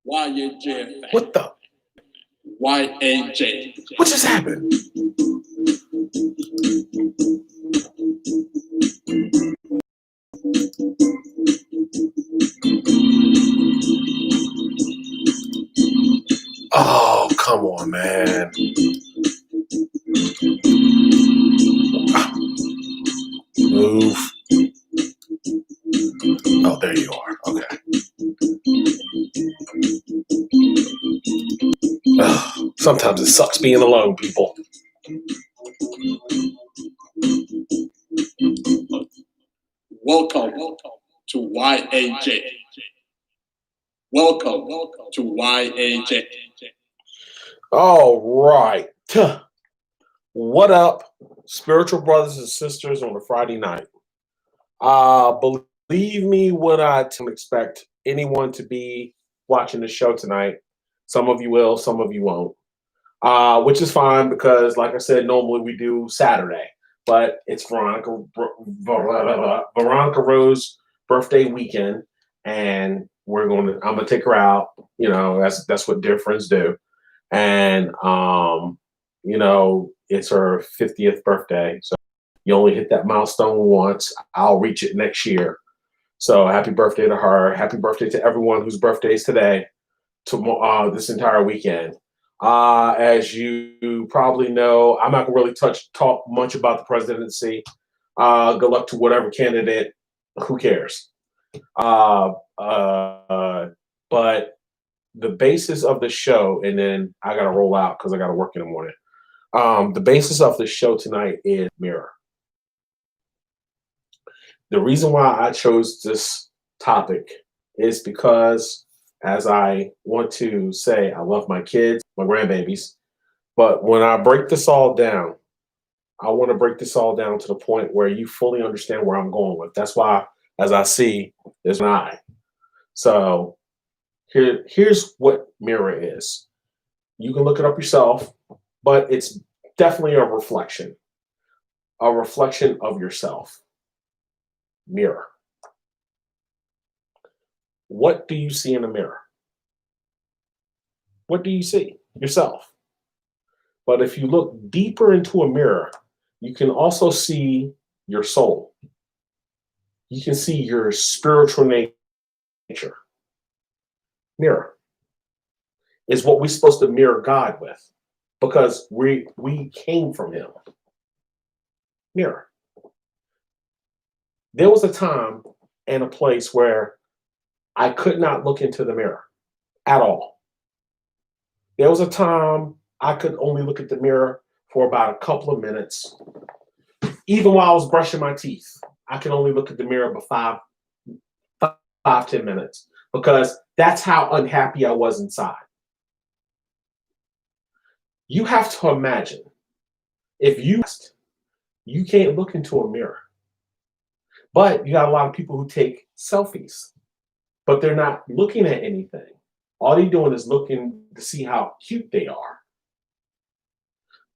YAJ, What the? YAJ. What just happened? Oh, come on, man. Move. Oh, there you are. Okay. Sometimes it sucks being alone, people. Welcome to YAJ. Welcome to YAJ. All right. What up, spiritual brothers and sisters on a Friday night? Believe me when I expect anyone to be watching the show tonight. Some of you will, some of you won't. Which is fine because, like I said, normally we do Saturday, but it's Veronica Rose's birthday weekend, and I'm gonna take her out. You know, that's what dear friends do, and it's her 50th birthday, so you only hit that milestone once. I'll reach it next year. So happy birthday to her! Happy birthday to everyone whose birthday is today, this entire weekend. As you probably know, I'm not gonna really talk much about the presidency. Good luck to whatever candidate. Who cares? But the basis of the show, and then I gotta roll out because I gotta work in the morning. The basis of the show tonight is mirror. The reason why I chose this topic is because, as I want to say, I love my kids, my grandbabies, but when I break this all down, I want to break this all down to the point where you fully understand where I'm going with. That's why, as I see, there's an eye. So here's what mirror is. You can look it up yourself, but it's definitely a reflection of yourself. Mirror. What do you see in a mirror? What do you see? Yourself. But if you look deeper into a mirror, you can also see your soul. You can see your spiritual nature. Mirror is what we're supposed to mirror God with, because we came from him. Mirror. There was a time and a place where I could not look into the mirror at all. There was a time I could only look at the mirror for about a couple of minutes. Even while I was brushing my teeth, I could only look at the mirror for 10 minutes, because that's how unhappy I was inside. You have to imagine, if you can't look into a mirror, but you got a lot of people who take selfies, but they're not looking at anything. All they're doing is looking to see how cute they are.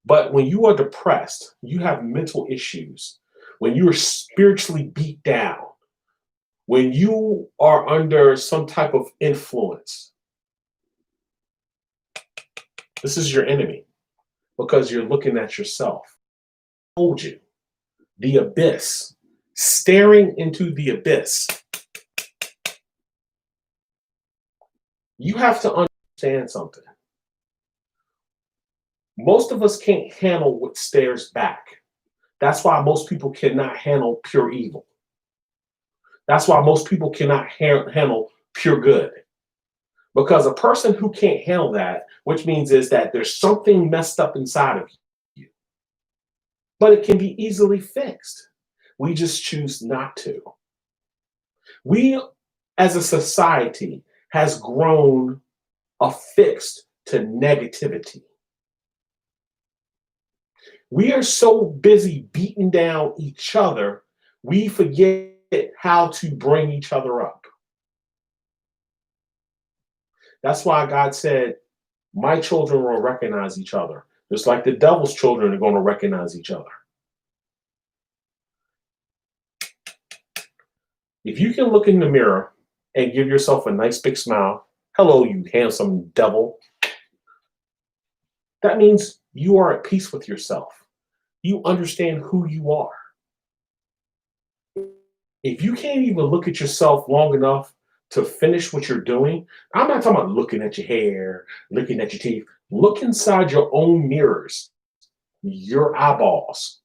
But when you are depressed, you have mental issues, when you are spiritually beat down, when you are under some type of influence, this is your enemy, because you're looking at yourself. I told you, the abyss, staring into the abyss. You have to understand something. Most of us can't handle what stares back. That's why most people cannot handle pure evil. That's why most people cannot handle pure good. Because a person who can't handle that, which means is that there's something messed up inside of you. But it can be easily fixed. We just choose not to. We, as a society, has grown affixed to negativity. We are so busy beating down each other, we forget how to bring each other up. That's why God said, my children will recognize each other, just like the devil's children are going to recognize each other. If you can look in the mirror and give yourself a nice big smile, Hello, you handsome devil. That means you are at peace with yourself. You understand who you are. If you can't even look at yourself long enough to finish what you're doing, I'm not talking about looking at your hair, looking at your teeth. Look inside your own mirrors, your eyeballs.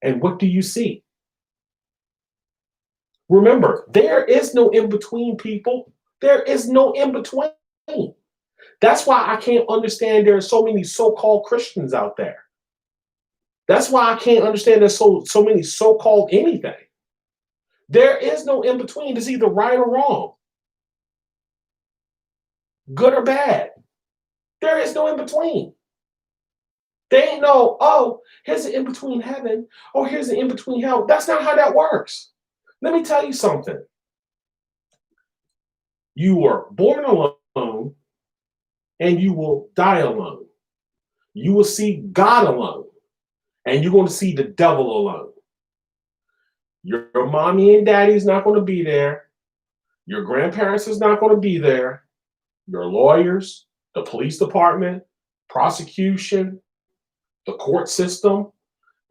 And what do you see? Remember, there is no in between, people. There is no in between. That's why I can't understand there are so many so-called Christians out there. That's why I can't understand there's so many so-called anything. There is no in between. It's either right or wrong, good or bad. There is no in between. They ain't no, oh, here's an in between heaven. Oh, here's an in between hell. That's not how that works. Let me tell you something. You were born alone and you will die alone. You will see God alone and you're going to see the devil alone. Your mommy and daddy's not going to be there. Your grandparents is not going to be there. Your lawyers, the police department, prosecution, the court system,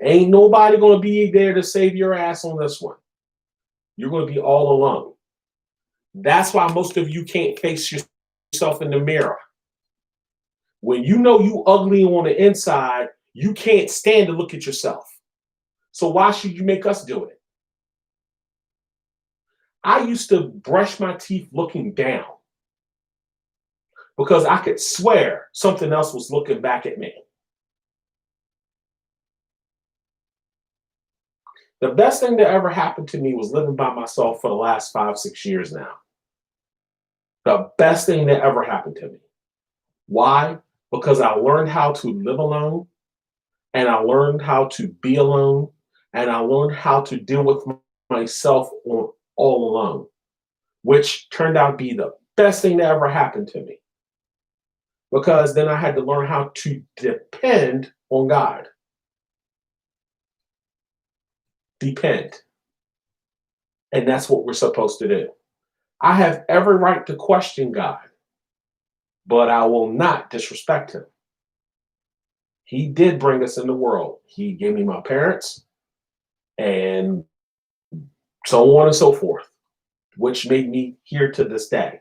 ain't nobody going to be there to save your ass on this one. You're going to be all alone. That's why most of you can't face yourself in the mirror. When you know you ugly on the inside, you can't stand to look at yourself. So why should you make us do it? I used to brush my teeth looking down because I could swear something else was looking back at me. The best thing that ever happened to me was living by myself for the last 5-6 years now. The best thing that ever happened to me. Why? Because I learned how to live alone, and I learned how to be alone, and I learned how to deal with myself all alone, which turned out to be the best thing that ever happened to me. Because then I had to learn how to depend on God. Depend. And that's what we're supposed to do. I have every right to question God, but I will not disrespect him. He did bring us in the world. He gave me my parents and so on and so forth, which made me here to this day.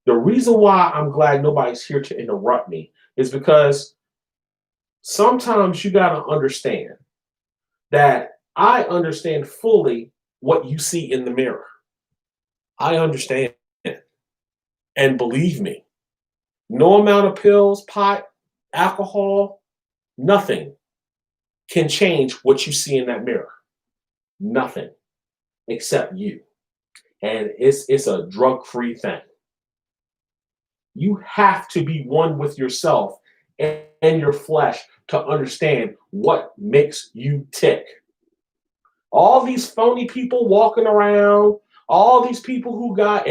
The reason why I'm glad nobody's here to interrupt me is because sometimes you got to understand that I understand fully what you see in the mirror. I understand it. And believe me, no amount of pills, pot, alcohol, nothing can change what you see in that mirror. Nothing except you. And it's a drug-free thing. You have to be one with yourself and your flesh to understand what makes you tick. All these phony people walking around, all these people who got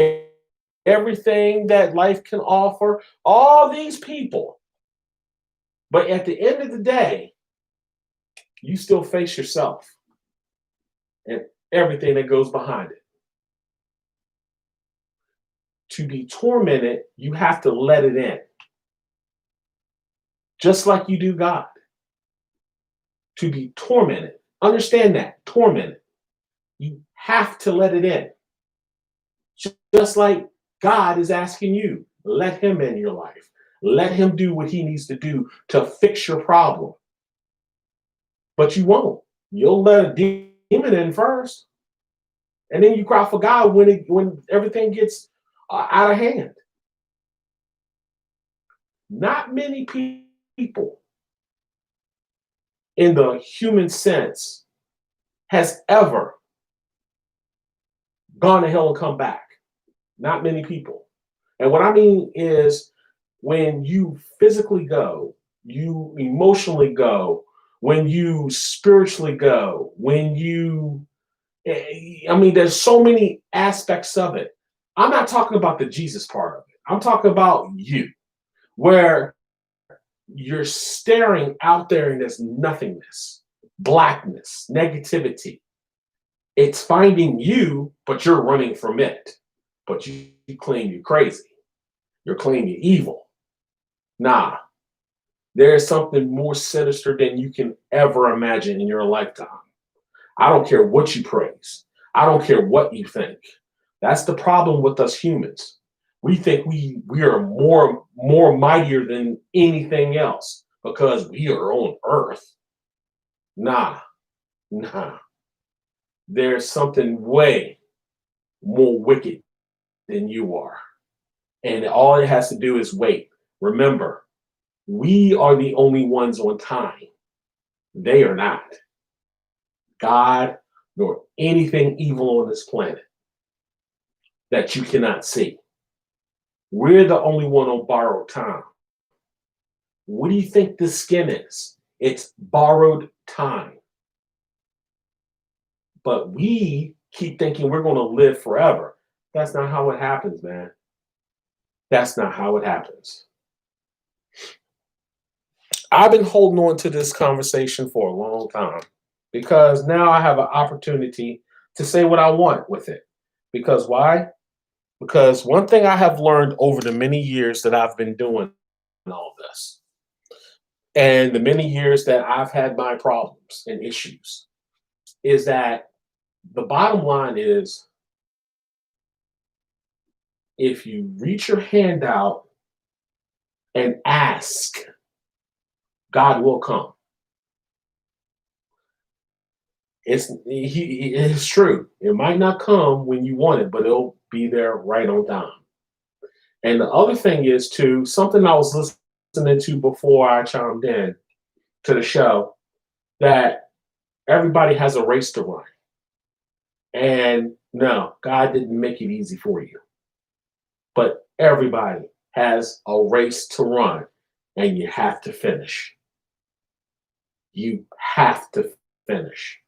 everything that life can offer, all these people. But at the end of the day, you still face yourself and everything that goes behind it. To be tormented, you have to let it in. Just like you do God. To be tormented. Understand that. Tormented. You have to let it in. Just like God is asking you, let him in your life. Let him do what he needs to do to fix your problem. But you won't. You'll let a demon in first. And then you cry for God when everything gets out of hand. Not many people in the human sense has ever gone to hell and come back. Not many people. And what I mean is when you physically go, you emotionally go, when you spiritually go, when you, I mean, there's so many aspects of it. I'm not talking about the Jesus part of it. I'm talking about you, where you're staring out there and there's nothingness, blackness, negativity. It's finding you, but you're running from it. But you claim you're crazy. You're clean, you're evil. Nah, there is something more sinister than you can ever imagine in your lifetime. I don't care what you praise. I don't care what you think. That's the problem with us humans. We think we are more mightier than anything else because we are on earth. Nah, nah. There's something way more wicked than you are. And all it has to do is wait. Remember, we are the only ones on time. They are not. God nor anything evil on this planet that you cannot see. We're the only one on borrowed time. What do you think this skin is? It's borrowed time. But we keep thinking we're going to live forever. That's not how it happens, man. That's not how it happens. I've been holding on to this conversation for a long time because now I have an opportunity to say what I want with it. Because why? Because one thing I have learned over the many years that I've been doing all this, and the many years that I've had my problems and issues, is that the bottom line is if you reach your hand out and ask, God will come. It's true. It might not come when you want it, but it'll be there right on time. And the other thing is too, something I was listening to before I chimed in to the show, that everybody has a race to run. And no, God didn't make it easy for you. But everybody has a race to run, and you have to finish. You have to finish.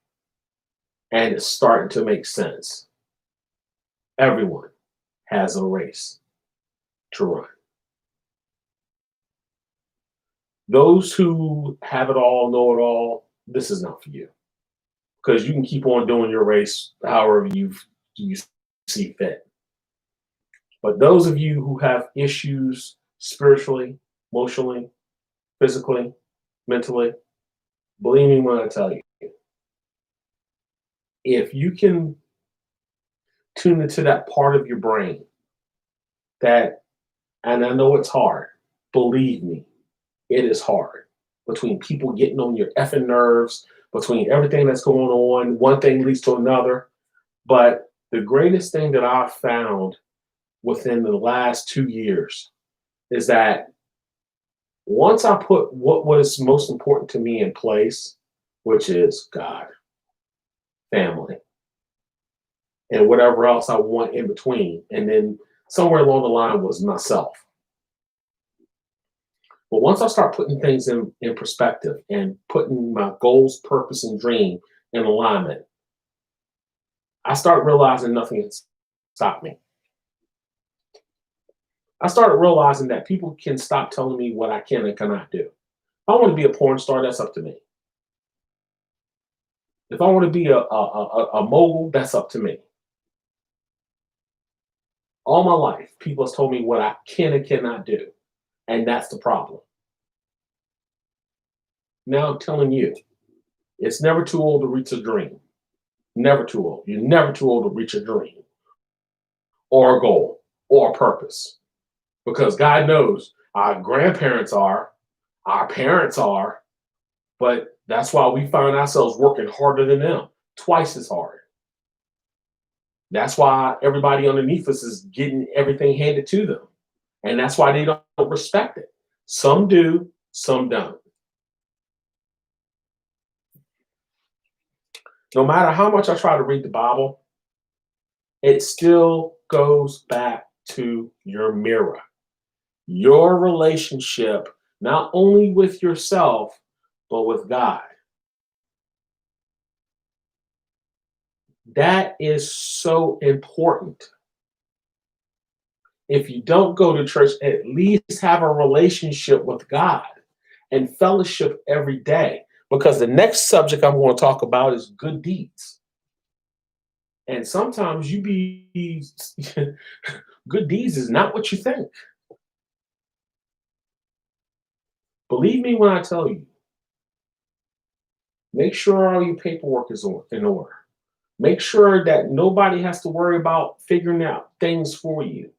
And it's starting to make sense. Everyone has a race to run. Those who have it all, know it all, this is not for you. Because you can keep on doing your race however you see fit. But those of you who have issues spiritually, emotionally, physically, mentally, believe me when I tell you, if you can tune into that part of your brain that, and I know it's hard, believe me, it is hard. Between people getting on your effing nerves, between everything that's going on, one thing leads to another. But the greatest thing that I've found within the last 2 years is that once I put what was most important to me in place, which is God, family, and whatever else I want in between, and then somewhere along the line was myself. But once I start putting things in perspective and putting my goals, purpose, and dream in alignment, I start realizing nothing can stop me. I started realizing that people can stop telling me what I can and cannot do. If I want to be a porn star, that's up to me. If I want to be a mogul, that's up to me. All my life, people have told me what I can and cannot do. And that's the problem. Now I'm telling you, it's never too old to reach a dream. Never too old. You're never too old to reach a dream or a goal or a purpose. Because God knows our grandparents are, our parents are, but that's why we find ourselves working harder than them, twice as hard. That's why everybody underneath us is getting everything handed to them. And that's why they don't respect it. Some do, some don't. No matter how much I try to read the Bible, it still goes back to your mirror. Your relationship, not only with yourself, but with God. That is so important. If you don't go to church, at least have a relationship with God and fellowship every day. Because the next subject I'm going to talk about is good deeds. And sometimes good deeds is not what you think. Believe me when I tell you, make sure all your paperwork is in order. Make sure that nobody has to worry about figuring out things for you.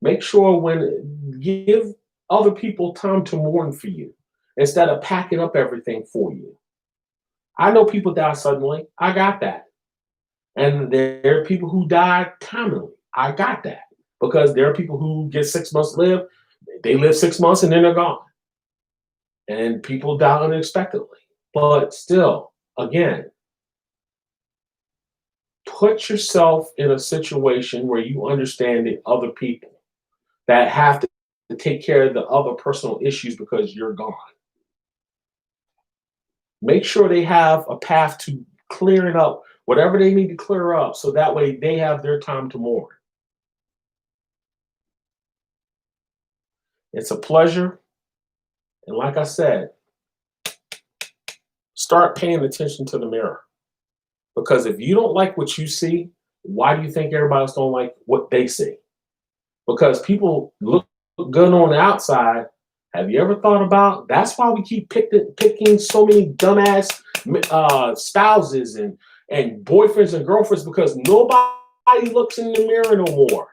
Make sure give other people time to mourn for you instead of packing up everything for you. I know people die suddenly. I got that. And there are people who die commonly. I got that. Because there are people who get 6 months to live. They live 6 months and then they're gone. And people die unexpectedly. But still, again, put yourself in a situation where you understand the other people that have to take care of the other personal issues because you're gone. Make sure they have a path to clearing up whatever they need to clear up so that way they have their time to mourn. It's a pleasure. And like I said, start paying attention to the mirror. Because if you don't like what you see, why do you think everybody else don't like what they see? Because people look good on the outside. Have you ever thought about that's why we keep picking so many dumbass spouses and boyfriends and girlfriends, because nobody looks in the mirror no more.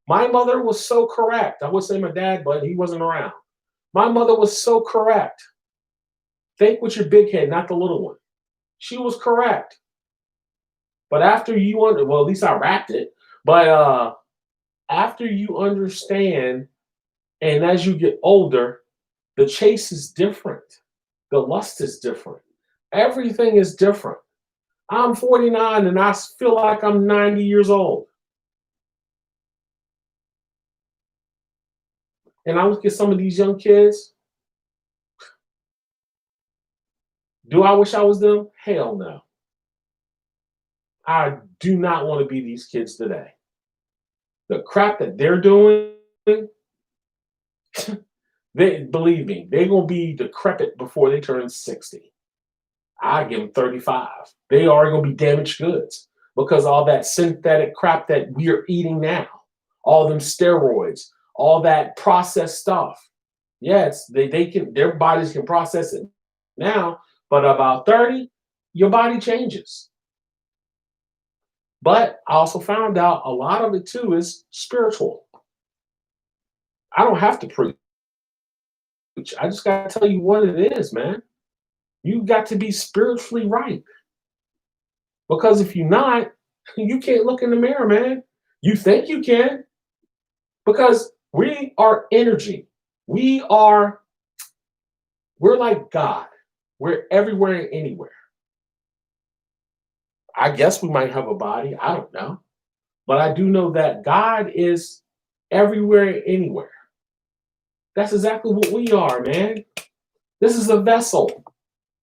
My mother was so correct. I would say my dad, but he wasn't around. My mother was so correct. Think with your big head, not the little one. She was correct. But after you well, at least I wrapped it. But after you understand, and as you get older, the chase is different. The lust is different. Everything is different. I'm 49 and I feel like I'm 90 years old. And I look at some of these young kids. Do I wish I was them? Hell no. I do not want to be these kids today. The crap that they're doing, believe me, they're going to be decrepit before they turn 60. I give them 35. They are going to be damaged goods because all that synthetic crap that we are eating now, all them steroids, all that processed stuff. Yes, their bodies can process it now, but about 30, your body changes. But I also found out a lot of it too is spiritual. I don't have to preach. I just got to tell you what it is, man. You got to be spiritually right. Because if you're not, you can't look in the mirror, man. You think you can. Because we are energy. We're like God. We're everywhere and anywhere. I guess we might have a body. I don't know. But I do know that God is everywhere and anywhere. That's exactly what we are, man. This is a vessel.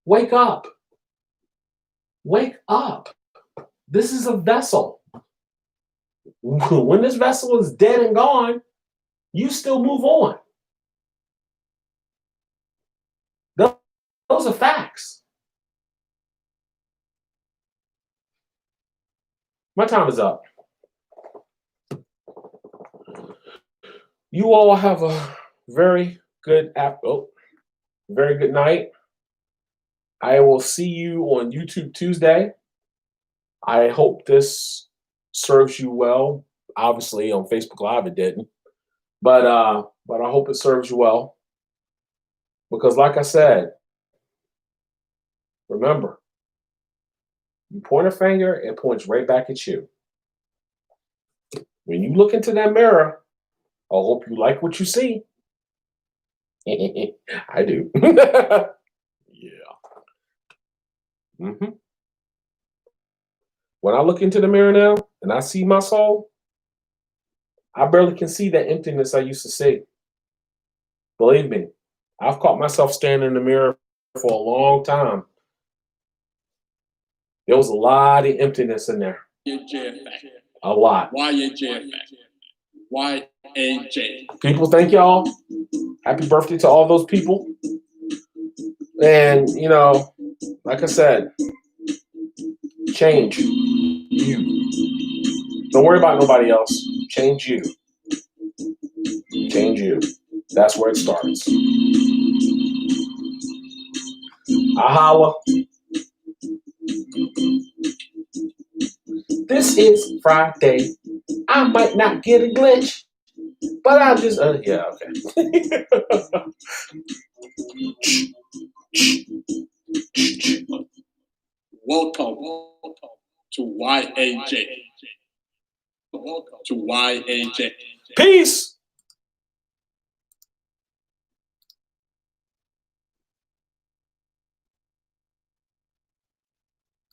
Wake up. Wake up. This is a vessel. When this vessel is dead and gone, you still move on. Those are facts. My time is up. You all have a very good very good night. I will see you on YouTube Tuesday. I hope this serves you well. Obviously, on Facebook Live it didn't, but I hope it serves you well. Because, like I said, remember, you point a finger, it points right back at you. When you look into that mirror, I hope you like what you see. I do. Yeah. When I look into the mirror now and I see my soul, I barely can see that emptiness I used to see. Believe me, I've caught myself standing in the mirror for a long time. There was a lot of emptiness in there. A lot. YAJ. People, thank y'all. Happy birthday to all those people. And, like I said, change you. Don't worry about nobody else. Change you. Change you. That's where it starts. I holla. This is Friday. I might not get a glitch, but I'll just yeah, okay. Welcome to YAJ. Welcome to YAJ. Peace.